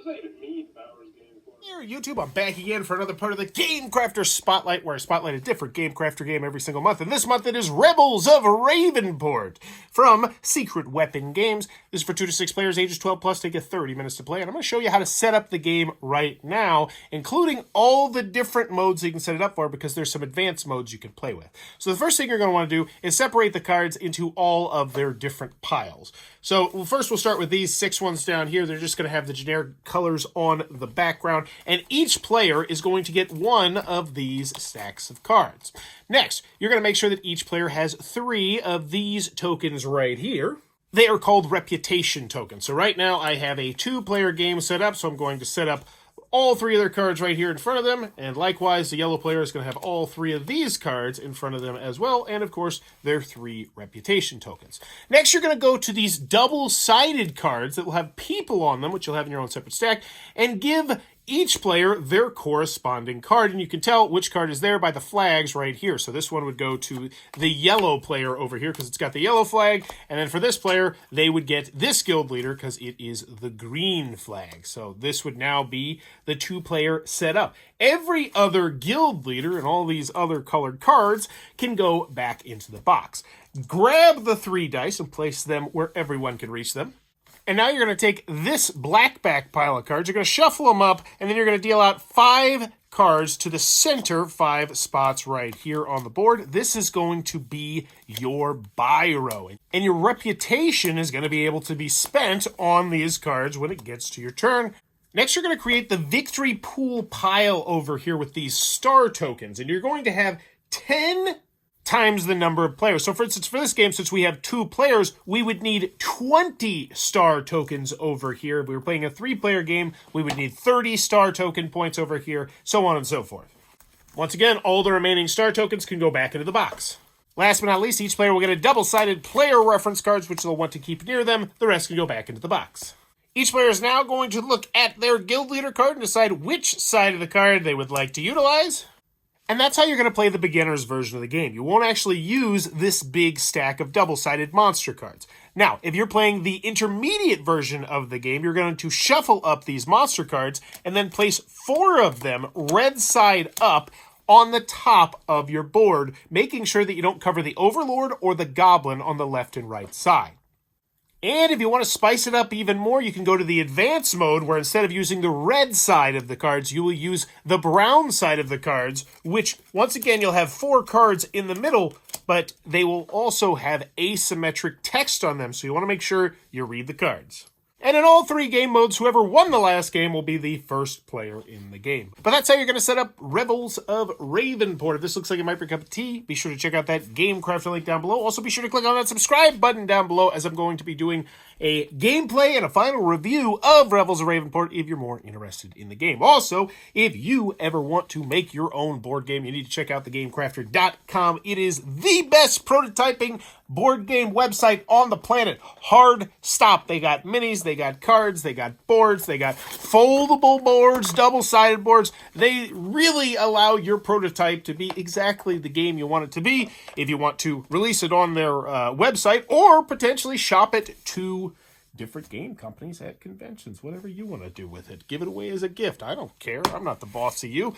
Here, YouTube, I'm back again for another part of the Gamecrafter Spotlight, where I spotlight a different Gamecrafter game every single month. And this month it is Rebels of Ravenport from Secret Weapon Games. This is for 2 to 6 players, ages 12 plus. Take 30 minutes to play. And I'm going to show you how to set up the game right now, including all the different modes you can set it up for, because there's some advanced modes you can play with. So the first thing you're going to want to do is separate the cards into all of their different piles. So first we'll start with these 6 ones down here. They're just going to have the generic colors on the background. And each player is going to get one of these stacks of cards. Next, you're going to make sure that each player has 3 of these tokens right here. They are called reputation tokens. So right now I have a 2-player game set up, so I'm going to set up all 3 of their cards right here in front of them, and likewise the yellow player is going to have all 3 of these cards in front of them as well, and of course their 3 reputation tokens. Next, you're going to go to these double-sided cards that will have people on them, which you'll have in your own separate stack, and give each player their corresponding card, and you can tell which card is there by the flags right here. So this one would go to the yellow player over here because it's got the yellow flag, and then for this player, they would get this guild leader because it is the green flag. So this would now be the 2-player setup. Every other guild leader and all these other colored cards can go back into the box. Grab the 3 dice and place them where everyone can reach them. And now you're going to take this black back pile of cards, you're going to shuffle them up, and then you're going to deal out 5 cards to the center 5 spots right here on the board. This is going to be your biro. And your reputation is going to be able to be spent on these cards when it gets to your turn. Next, you're going to create the victory pool pile over here with these star tokens. And you're going to have 10 times the number of players. So for instance, for this game, since we have 2 players, we would need 20 star tokens over here. If we were playing a 3-player game, we would need 30 star token points over here, so on and so forth. Once again, all the remaining star tokens can go back into the box. Last but not least, each player will get a double-sided player reference cards, which they'll want to keep near them. The rest can go back into the box. Each player is now going to look at their guild leader card and decide which side of the card they would like to utilize. And that's how you're going to play the beginner's version of the game. You won't actually use this big stack of double-sided monster cards. Now, if you're playing the intermediate version of the game, you're going to shuffle up these monster cards and then place 4 of them red side up on the top of your board, making sure that you don't cover the overlord or the goblin on the left and right side. And if you want to spice it up even more, you can go to the advanced mode where instead of using the red side of the cards, you will use the brown side of the cards, which once again, you'll have 4 cards in the middle, but they will also have asymmetric text on them. So you want to make sure you read the cards. And in all 3 game modes, whoever won the last game will be the first player in the game. But that's how you're going to set up Rebels of Ravenport. If this looks like it might be a cup of tea, be sure to check out that Gamecrafter link down below. Also, be sure to click on that subscribe button down below, as I'm going to be doing a gameplay and a final review of Rebels of Ravenport if you're more interested in the game. Also, if you ever want to make your own board game, you need to check out thegamecrafter.com. It is the best prototyping board game website on the planet. Hard stop. They got minis, they got cards, they got boards, they got foldable boards, double-sided boards. They really allow your prototype to be exactly the game you want it to be if you want to release it on their website or potentially shop it to different game companies at conventions. Whatever you want to do with it. Give it away as a gift. I don't care. I'm not the boss of you.